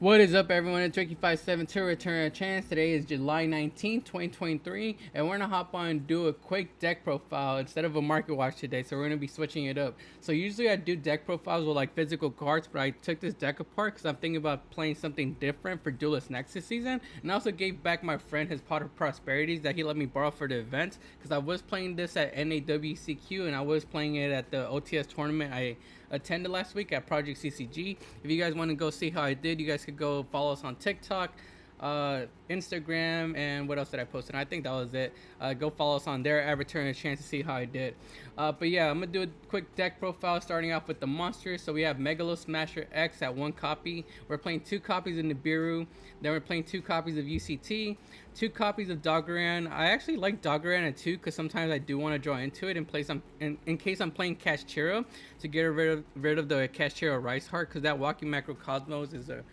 What is up, everyone? It's Ricky57 to return a chance. Today is July 19th, 2023, and we're gonna hop on and do a quick deck profile instead of a market watch today. So we're gonna be switching it up. So usually I do deck profiles with like physical cards, but I took this deck apart because I'm thinking about playing something different for Duelist Nexus season. And I also gave back my friend his pot of prosperities that he let me borrow for the event because I was playing this at NAWCQ and I was playing it at the OTS tournament I attended last week at Project CCG. If you guys want to go see how I did, you guys could go follow us on TikTok, Instagram, and what else did I post? And I think that was it. Go follow us on there. I return a chance to see how I did. But yeah, I'm gonna do a quick deck profile starting off with the monsters. So we have Megalo Smasher X at 1 copy. We're playing 2 copies of Nibiru. Then we're playing 2 copies of UCT, 2 copies of Doggeran. I actually like Doggeran at 2 because sometimes I do want to draw into it and play some in case I'm playing Kashchira to get rid of the Kashchira Rice Heart, because that Walking Macrocosmos is a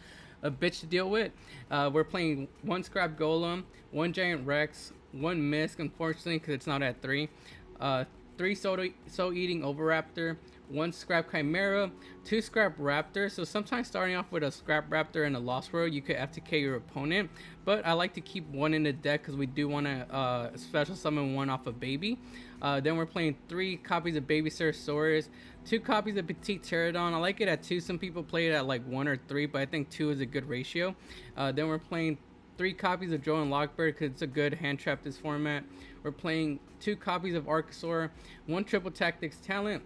bitch to deal with. We're playing 1 Scrap Golem, 1 Giant Rex, 1 Misk, unfortunately, because it's not at 3. 3 Soul Eating Oviraptor, 1 Scrap Chimera, 2 Scrap Raptor. So sometimes starting off with a Scrap Raptor and a Lost World, you could FTK your opponent. But I like to keep 1 in the deck because we do want to special summon 1 off of Baby. Then we're playing 3 copies of Baby Ceratosaurus, 2 copies of Petite Pterodon. I like it at 2. Some people play it at like 1 or 3, but I think 2 is a good ratio. Then we're playing 3 copies of Joe and Lockbird because it's a good hand trap this format. We're playing 2 copies of Archosaur, 1 Triple Tactics Talent,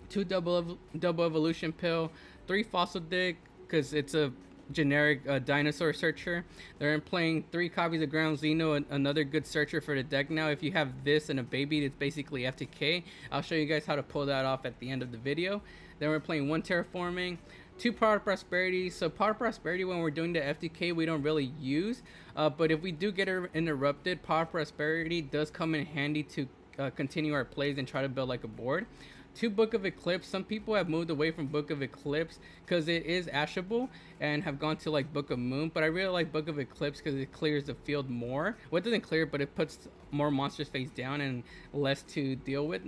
2 double evolution pill, 3 fossil dig because it's a generic dinosaur searcher. They're playing 3 copies of Ground Xeno, another good searcher for the deck. Now if you have this and a baby, it's basically FTK. I'll show you guys how to pull that off at the end of the video. Then we're playing 1 terraforming, 2 Power of Prosperity. So Power of Prosperity, when we're doing the FTK, we don't really use, but if we do get interrupted, Power of Prosperity does come in handy to continue our plays and try to build like a board. 2 Book of Eclipse. Some people have moved away from Book of Eclipse because it is ashable and have gone to like Book of Moon, but I really like Book of Eclipse because it clears the field more. Well, it doesn't clear, but it puts more monsters face down and less to deal with.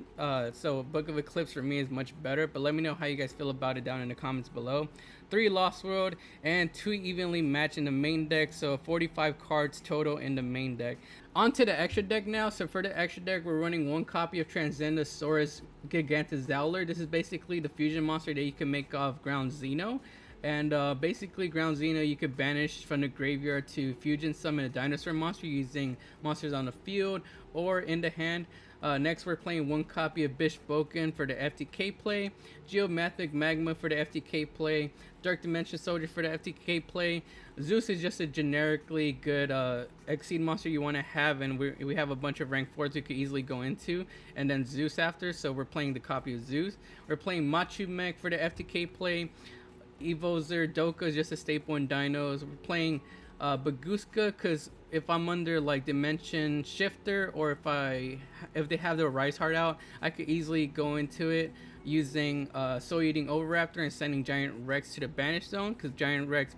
So Book of Eclipse for me is much better, but let me know how you guys feel about it down in the comments below. 3 Lost World and 2 evenly matched in the main deck, so 45 cards total in the main deck. On to the extra deck now. So for the extra deck, we're running 1 copy of Transcendosaurus Gigantozauler. This is basically the fusion monster that you can make off Ground Xeno. And basically Ground Xeno you could banish from the graveyard to fusion summon a dinosaur monster using monsters on the field or in the hand. Next we're playing 1 copy of Bishboken for the FTK play, Geomathic Magma for the FTK play, Dark Dimension Soldier for the FTK play. Zeus is just a generically good Exceed monster you want to have, and we have a bunch of rank 4s we could easily go into, and then Zeus after, so we're playing the copy of Zeus. We're playing Machu Mech for the FTK play, Evozer Doka is just a staple in dinos. We're playing Baguska because if I'm under like Dimension Shifter, or if they have their Rise Heart out, I could easily go into it using Soul Eating Oviraptor and sending Giant Rex to the Banish Zone because Giant Rex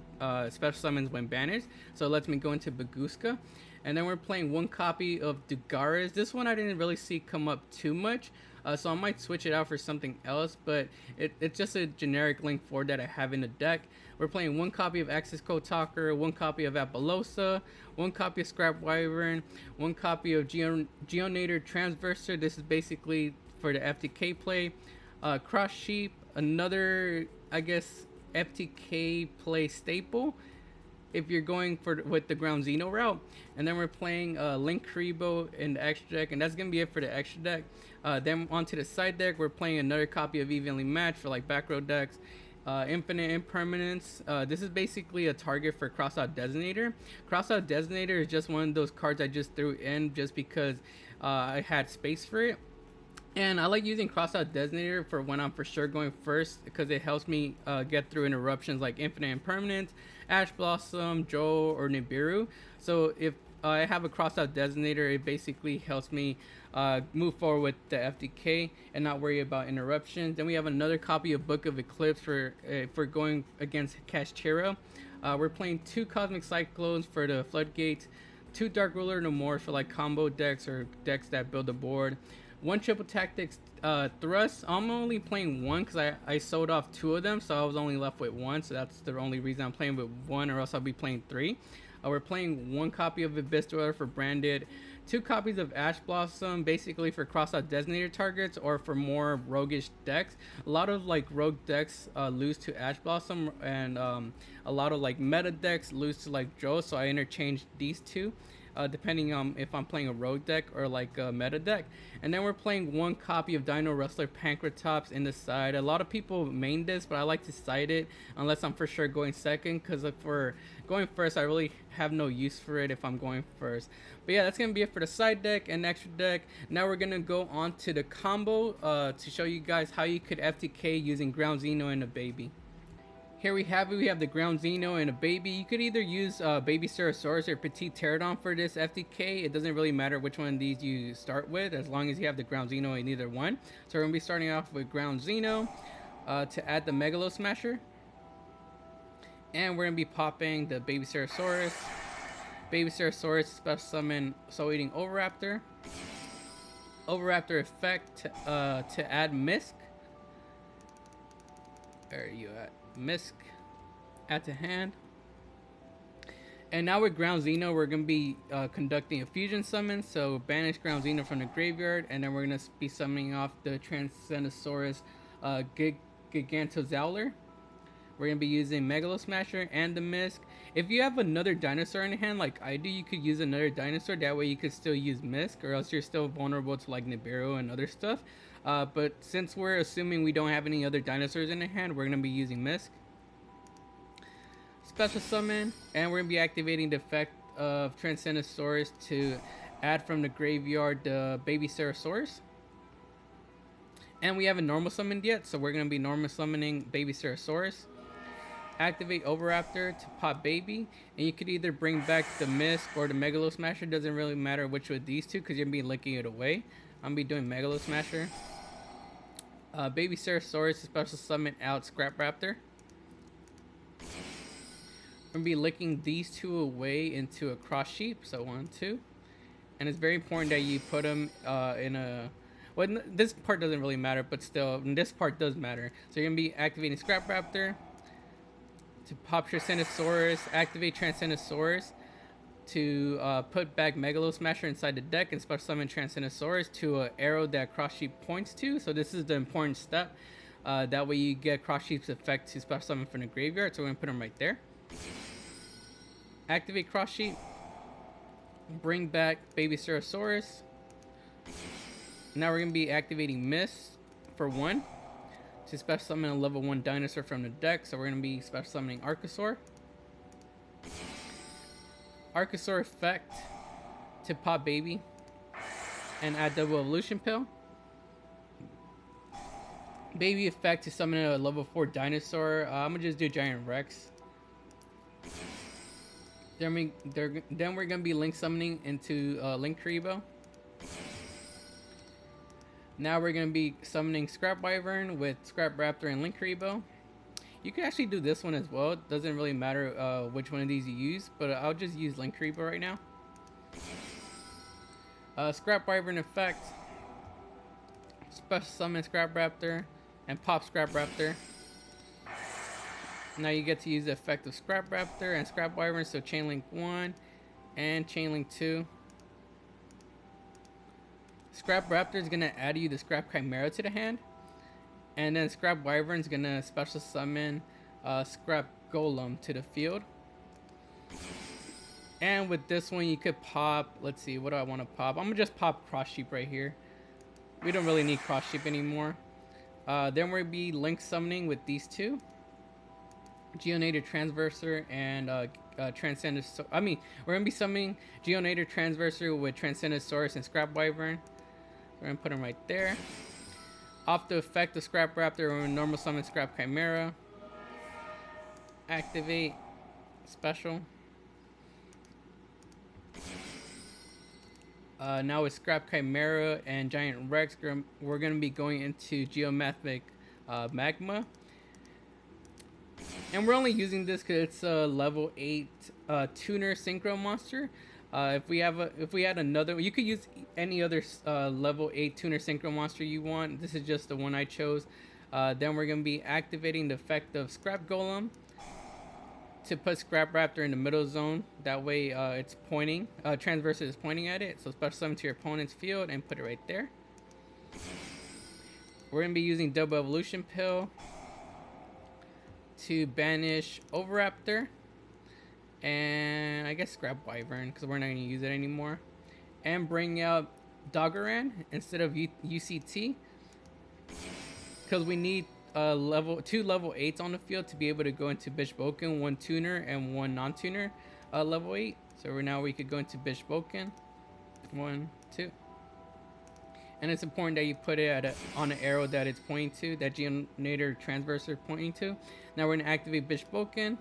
special summons when banished, so it lets me go into Baguska. And then we're playing 1 copy of Dugaris. This one I didn't really see come up too much, so I might switch it out for something else, but it's just a generic Link 4 that I have in the deck. We're playing 1 copy of Axis Kotaker, 1 copy of Apollosa, 1 copy of Scrap Wyvern, 1 copy of Geonator Transverser. This is basically for the FTK play. Cross Sheep, another, I guess, FTK play staple if you're going with the Ground Xeno route. And then we're playing Link Karibo in the extra deck, and that's gonna be it for the extra deck. Then onto the side deck, we're playing another copy of Evenly Matched for like back row decks. Infinite Impermanence. This is basically a target for Crossout Designator. Crossout Designator is just one of those cards I just threw in just because I had space for it. And I like using Crossout Designator for when I'm for sure going first because it helps me get through interruptions like Infinite Impermanence, Ash Blossom, Joe, or Nibiru. So if I have a Crossout Designator, it basically helps me move forward with the FTK and not worry about interruptions. Then we have another copy of Book of Eclipse for going against Kashchira. We're playing 2 Cosmic Cyclones for the Floodgates, 2 Dark Ruler No More for like combo decks or decks that build a board, one triple tactics thrust. I'm only playing one because I sold off two of them, so I was only left with one. So that's the only reason I'm playing with one, or else I'll be playing three. We're playing one copy of Abyss Dweller for branded, two copies of Ash Blossom, basically for cross-out designated targets or for more roguish decks. A lot of like rogue decks lose to Ash Blossom, and a lot of like meta decks lose to like Joe. So I interchanged these two. Depending on if I'm playing a rogue deck or like a meta deck. And then we're playing one copy of Dino Wrestler Pancratops in the side. A lot of people main this, but I like to side it unless I'm for sure going second, because if we're going first, I really have no use for it if I'm going first. But yeah, that's going to be it for the side deck and extra deck. Now we're going to go on to the combo to show you guys how you could FTK using Ground Xeno and a baby. Here we have it. We have the Ground Xeno and a baby. You could either use Baby Stegosaurus or Petite Pterodon for this FTK. It doesn't really matter which one of these you start with, as long as you have the Ground Xeno in either one. So we're going to be starting off with Ground Xeno to add the Megalo Smasher. And we're going to be popping the Baby Stegosaurus. Baby Stegosaurus special summon Soul Eating Oviraptor. Oviraptor effect to add Misk. There you at. Misk, add to hand. And now with Ground Xeno, we're going to be conducting a fusion summon. So banish Ground Xeno from the graveyard, and then we're going to be summoning off the Transcendosaurus Gigantozauler. We're going to be using Megalo Smasher and the Misk. If you have another dinosaur in hand like I do, you could use another dinosaur. That way you could still use Misk, or else you're still vulnerable to like Nibiru and other stuff. But since we're assuming we don't have any other dinosaurs in the hand, we're going to be using Misk. Special summon, and we're going to be activating the effect of Transcendosaurus to add from the graveyard the Baby Stegosaurus. And we haven't normal summoned yet, so we're going to be normal summoning Baby Stegosaurus. Activate Oviraptor to pop Baby, and you could either bring back the Misk or the Megalo Smasher. Doesn't really matter which of these two, because you're going to be linking it away. I'm going to be doing Megalo Smasher. Baby Stegosaurus special summon out Scrap Raptor. I'm going to be licking these two away into a cross sheep. So 1, 2. And it's very important that you put them in a... Well, this part doesn't really matter, but still, this part does matter. So you're going to be activating Scrap Raptor to pop Transcendosaurus, activate Transcendosaurus to put back Megalo Smasher inside the deck and special summon Transcendosaurus to an arrow that Cross Sheep points to. So this is the important step. That way you get Cross Sheep's effect to special summon from the graveyard. So we're going to put them right there. Activate Cross Sheep. Bring back Baby Stegosaurus. Now we're going to be activating Mist for 1 to special summon a level 1 dinosaur from the deck. So we're going to be special summoning Archosaur. Archosaur effect to pop Baby and add double evolution pill. Baby effect to summon a level 4 dinosaur. I'm gonna just do Giant Rex. Then we're gonna be link summoning into Link Karibo. Now we're gonna be summoning Scrap Wyvern with Scrap Raptor and Link Karibo. You can actually do this one as well. It doesn't really matter which one of these you use, but I'll just use Link Karibo right now. Scrap Wyvern effect. Special summon Scrap Raptor and pop Scrap Raptor. Now you get to use the effect of Scrap Raptor and Scrap Wyvern, so Chain Link 1 and Chain Link 2. Scrap Raptor is going to add you the Scrap Chimera to the hand. And then Scrap Wyvern is going to special summon Scrap Golem to the field. And with this one you could pop, let's see, what do I want to pop? I'm going to just pop Cross Sheep right here. We don't really need Cross Sheep anymore. Then we'll be link summoning with these two. Geonator Transverser and Transcendosaurus. I mean, we're going to be summoning Geonator Transverser with Transcendosaurus and Scrap Wyvern. We're going to put them right there. Off the effect of Scrap Raptor, we're going to normal summon Scrap Chimera. Activate. Special. Now with Scrap Chimera and Giant Rex, we're going to be going into Geomathic Magma. And we're only using this because it's a level 8 tuner synchro monster. If we had another, you could use any other level 8 tuner synchro monster you want. This is just the one I chose. Then we're gonna be activating the effect of Scrap Golem to put Scrap Raptor in the middle zone. That way it's pointing, Transverser is pointing at it. So special summon to your opponent's field and put it right there. We're going to be using Double Evolution Pill to banish Overraptor. And I guess Scrap Wyvern, because we're not going to use it anymore. And bring out Doggeran instead of UCT. Because we need two level 8s on the field to be able to go into Bishboken, one tuner and one non-tuner level 8. So now we could go into Bishboken. 1, 2. And it's important that you put it on an arrow that it's pointing to, that Geonator Transverser pointing to. Now we're going to activate Bishboken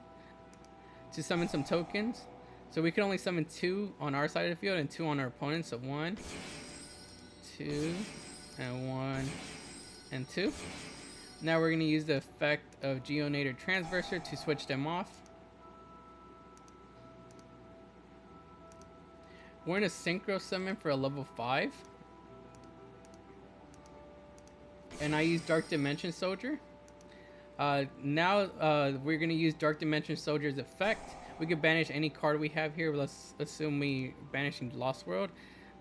to summon some tokens. So we can only summon 2 on our side of the field and 2 on our opponent. So 1, 2, and 1, and 2. Now we're going to use the effect of Geonator Transverser to switch them off. We're going to synchro summon for a level 5. And I use Dark Dimension Soldier. Now we're going to use Dark Dimension Soldier's effect. We could banish any card we have here. Let's assume we banishing Lost World.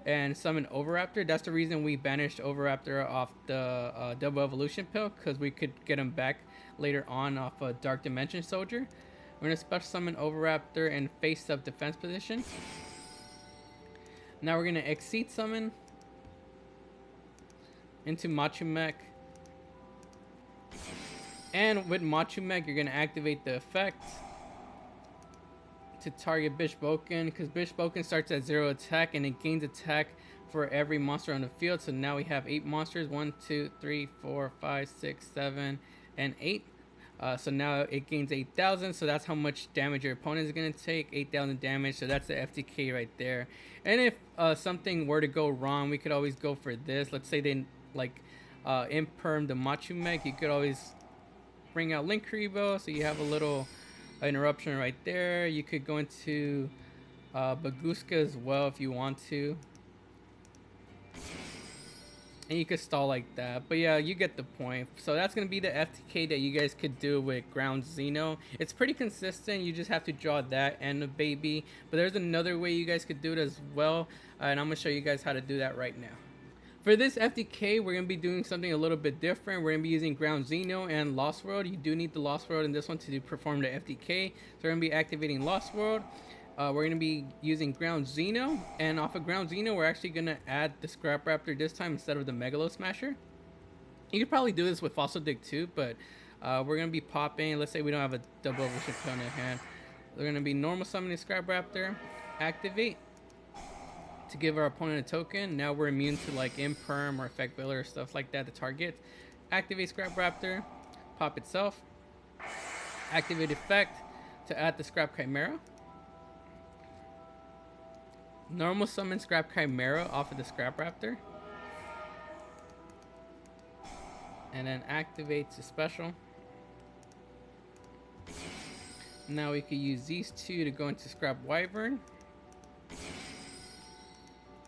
And summon Overraptor. That's the reason we banished Overraptor off the Double Evolution Pill. Because we could get him back later on off a Dark Dimension Soldier. We're going to special summon Overraptor in face-up defense position. Now we're going to Exceed Summon into Machu-Mech. And with Machu-Mech, you're going to activate the effect to target Bishboken, because Bishboken starts at 0 attack and it gains attack for every monster on the field. So now we have 8 monsters, 1, 2, 3, 4, 5, 6, 7, and 8. So now it gains 8,000. So that's how much damage your opponent is going to take, 8,000 damage. So that's the FTK right there. And if something were to go wrong, we could always go for this. Let's say they like imperm the Machu-Mech. You could always bring out Link Karibo, so you have a little interruption right there. You could go into Baguska as well if you want to. And you could stall like that. But yeah, you get the point. So that's going to be the FTK that you guys could do with Ground Xeno. It's pretty consistent. You just have to draw that and the baby. But there's another way you guys could do it as well. And I'm going to show you guys how to do that right now. For this FTK, we're going to be doing something a little bit different. We're going to be using Ground Xeno and Lost World. You do need the Lost World in this one to perform the FTK. So we're going to be activating Lost World. We're going to be using Ground Xeno. And off of Ground Xeno, we're actually going to add the Scrap Raptor this time instead of the Megalo Smasher. You could probably do this with Fossil Dig too, but we're going to be popping. Let's say we don't have a Double Evolution Pill in hand. We're going to be normal summoning Scrap Raptor. Activate to give our opponent a token. Now we're immune to like Imperm or Effect Villa or stuff like that, the target. Activate Scrap Raptor, pop itself. Activate effect to add the Scrap Chimera. Normal summon Scrap Chimera off of the Scrap Raptor. And then activate to special. Now we could use these two to go into Scrap Wyvern.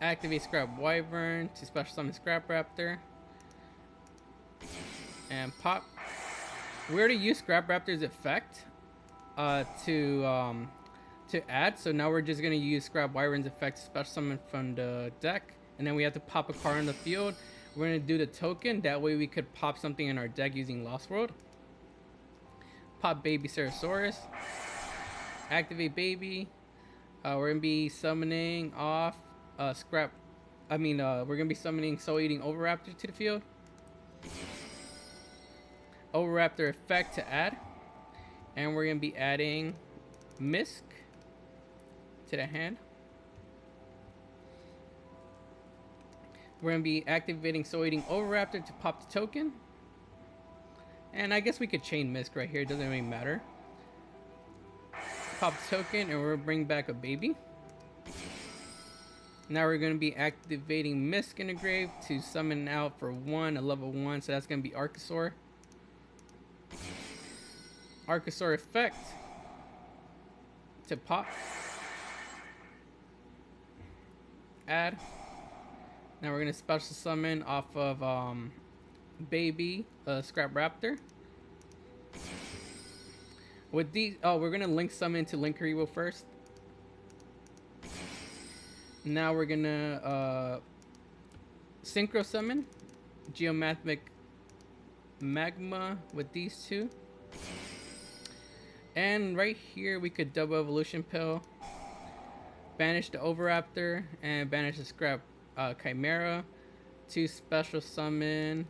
Activate Scrap Wyvern to special summon Scrap Raptor. And pop. We already used Scrap Raptor's effect to add, so now we're just gonna use Scrap Wyvern's effect to special summon from the deck, and then we have to pop a card on the field. We're gonna do the token, that way we could pop something in our deck using Lost World. Pop Baby Ceratosaurus. Activate Baby. We're gonna be summoning off we're gonna be summoning Soul Eating Overraptor to the field. Overraptor effect to add. And we're gonna be adding Misk to the hand. We're gonna be activating Soul Eating Overraptor to pop the token. And I guess we could chain Misk right here, it doesn't really matter. Pop the token and we're gonna bring back a baby. Now we're going to be activating Misk in the grave to summon out for 1, a level 1. So that's going to be Archosaur. Archosaur effect to pop. add. Now we're gonna special summon off of baby Scrap Raptor. With these, oh, we're gonna link summon to Linkaribo first. Now we're gonna synchro summon Geomathemic Magma with these two. And right here we could double evolution pill, banish the Overraptor, and banish the Scrap Chimera to special summon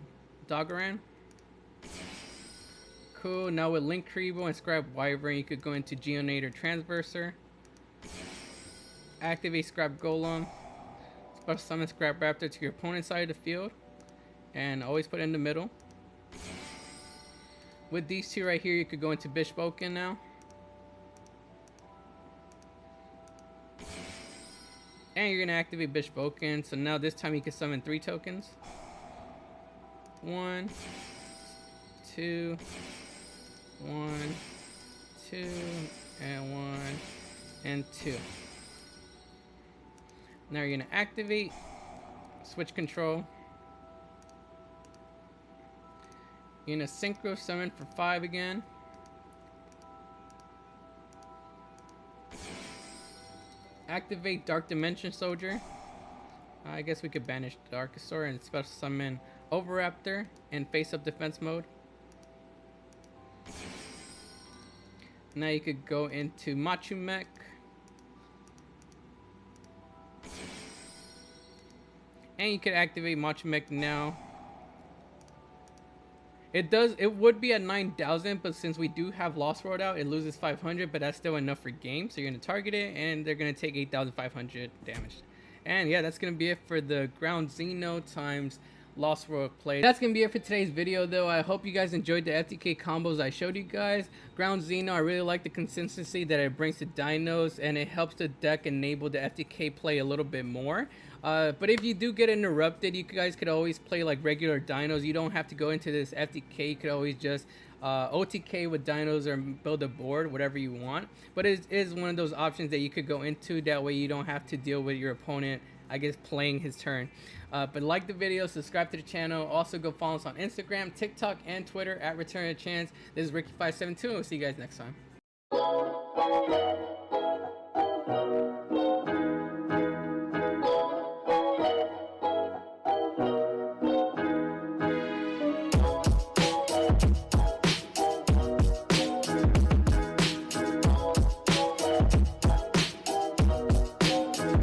Doggeran. Cool. Now with Linkaribo and Scrap Wyvern, you could go into Geonator Transverser, activate Scrap Golem, special summon Scrap Raptor to your opponent's side of the field, and always put it in the middle. With these two right here, you could go into Bishboken now. And you're gonna activate Bishboken, so now this time you can summon 3 tokens. 1, 2, 1, 2, and 1, and 2. Now you're gonna activate, switch control. You're gonna synchro summon for 5 again. Activate Dark Dimension Soldier. I guess we could banish Darkosaur and special summon Overraptor in face-up defense mode. Now you could go into Machumech. And you could activate Machumech now. It would be at 9,000, but since we do have Lost World out, it loses 500, but that's still enough for game. So you're going to target it, and they're going to take 8,500 damage. And yeah, that's going to be it for the Ground Xeno times Lost World play. That's going to be it for today's video, though. I hope you guys enjoyed the FTK combos I showed you guys. Ground Xeno, I really like the consistency that it brings to dinos, and it helps the deck enable the FTK play a little bit more. But if you do get interrupted, you guys could always play like regular dinos. You don't have to go into this FTK. You could always just OTK with dinos or build a board, whatever you want. But it is one of those options that you could go into. That way you don't have to deal with your opponent, I guess, playing his turn. But like the video, subscribe to the channel. Also go follow us on Instagram, TikTok, and Twitter at Return of Chance. This is Ricky572, and we'll see you guys next time.